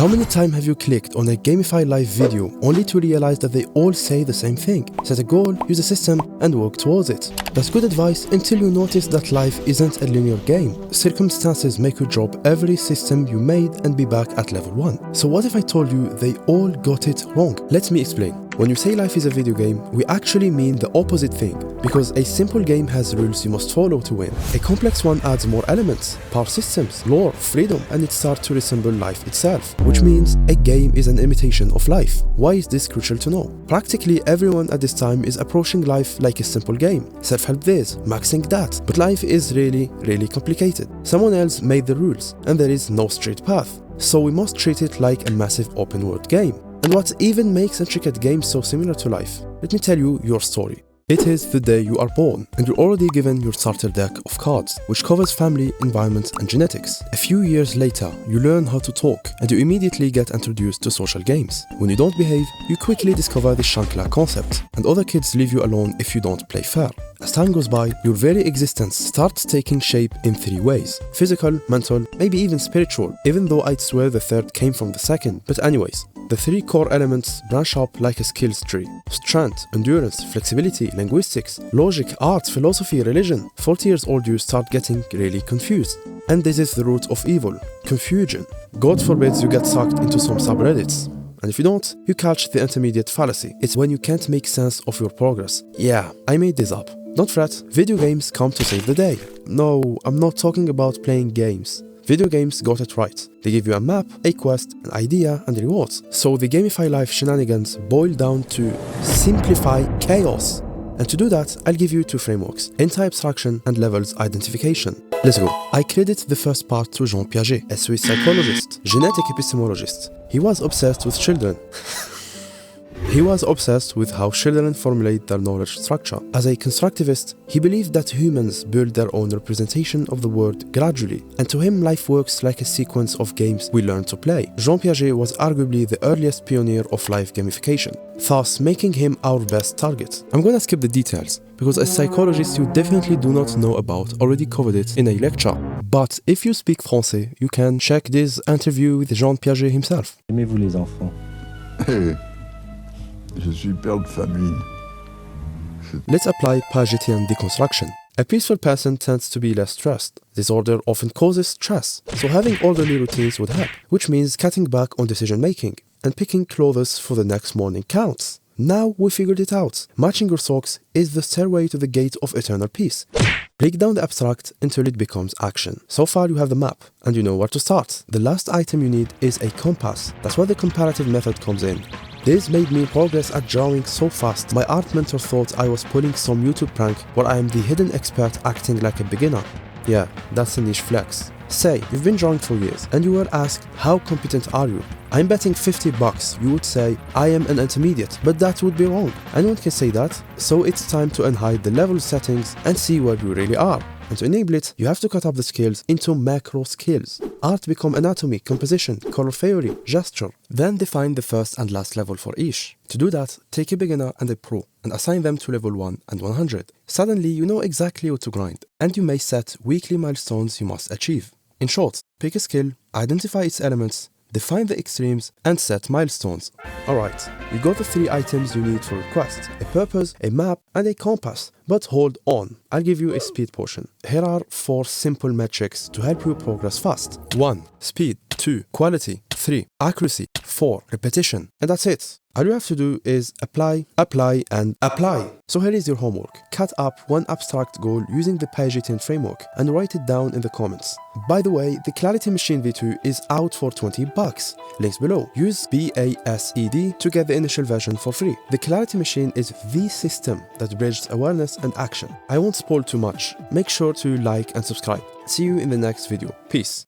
How many times have you clicked on a Gamify live video only to realize that they all say the same thing? Set a goal, use a system, and work towards it. That's good advice until you notice that life isn't a linear game. Circumstances make you drop every system you made and be back at level 1. So what if I told you they all got it wrong? Let me explain. When you say life is a video game, we actually mean the opposite thing, because a simple game has rules you must follow to win. A complex one adds more elements, power systems, lore, freedom, and it starts to resemble life itself, which means a game is an imitation of life. Why is this crucial to know? Practically everyone at this time is approaching life like a simple game. Self-help this, maxing that, but life is really complicated. Someone else made the rules, and there is no straight path. So we must treat it like a massive open world game. And what even makes intricate games so similar to life? Let me tell you your story. It is the day you are born, and you're already given your starter deck of cards, which covers family, environment, and genetics. A few years later, you learn how to talk, and you immediately get introduced to social games. When you don't behave, you quickly discover the shankla concept, and other kids leave you alone if you don't play fair. As time goes by, your very existence starts taking shape in 3 ways: physical, mental, maybe even spiritual, even though I'd swear the third came from the second. But anyways, the 3 core elements branch up like a skills tree: strength, endurance, flexibility, linguistics, logic, art, philosophy, religion. 40 years old, you start getting really confused. And this is the root of evil: confusion. God forbids you get sucked into some subreddits. And if you don't, you catch the intermediate fallacy. It's when you can't make sense of your progress. Yeah, I made this up. Don't fret, video games come to save the day. No, I'm not talking about playing games. Video games got it right. They give you a map, a quest, an idea, and rewards. So the Gamify life shenanigans boil down to simplify chaos. And to do that, I'll give you 2 frameworks: anti-abstraction and levels identification. Let's go. I credit the first part to Jean Piaget, a Swiss psychologist, genetic epistemologist. He was obsessed with children. He was obsessed with how children formulate their knowledge structure. As a constructivist, he believed that humans build their own representation of the world gradually, and to him life works like a sequence of games we learn to play. Jean Piaget was arguably the earliest pioneer of life gamification, thus making him our best target. I'm gonna skip the details, because as psychologists you definitely do not know about, already covered it in a lecture. But if you speak Français, you can check this interview with Jean Piaget himself. Aimez-vous les enfants? Je suis père de famille. Let's apply Piagetian deconstruction. A peaceful person tends to be less stressed. Disorder often causes stress, so having orderly routines would help, which means cutting back on decision making, and picking clothes for the next morning counts. Now we figured it out. Matching your socks is the stairway to the gate of eternal peace. Break down the abstract until it becomes action. So far you have the map, and you know where to start. The last item you need is a compass. That's where the comparative method comes in. This made me progress at drawing so fast, my art mentor thought I was pulling some YouTube prank where I am the hidden expert acting like a beginner. Yeah, that's a niche flex. Say, you've been drawing for years, and you were asked, how competent are you? I'm betting $50 you would say, I am an intermediate, but that would be wrong. Anyone can say that, so it's time to unhide the level settings and see where you really are. And to enable it, you have to cut up the skills into macro skills. Art become anatomy, composition, color theory, gesture. Then define the first and last level for each. To do that, take a beginner and a pro and assign them to level 1 and 100. Suddenly, you know exactly what to grind, and you may set weekly milestones you must achieve. In short, pick a skill, identify its elements, define the extremes, and set milestones. Alright, you got the 3 items you need for a quest: a purpose, a map, and a compass. But hold on, I'll give you a speed potion. Here are 4 simple metrics to help you progress fast. 1. Speed. 2. Quality. 3. Accuracy. 4. Repetition. And that's it. All you have to do is apply, apply, and apply. So here is your homework. Cut up 1 abstract goal using the Piagetian framework and write it down in the comments. By the way, the Clarity Machine V2 is out for $20. Links below. Use BASED to get the initial version for free. The Clarity Machine is the system that bridged awareness and action. I won't spoil too much. Make sure to like and subscribe. See you in the next video. Peace.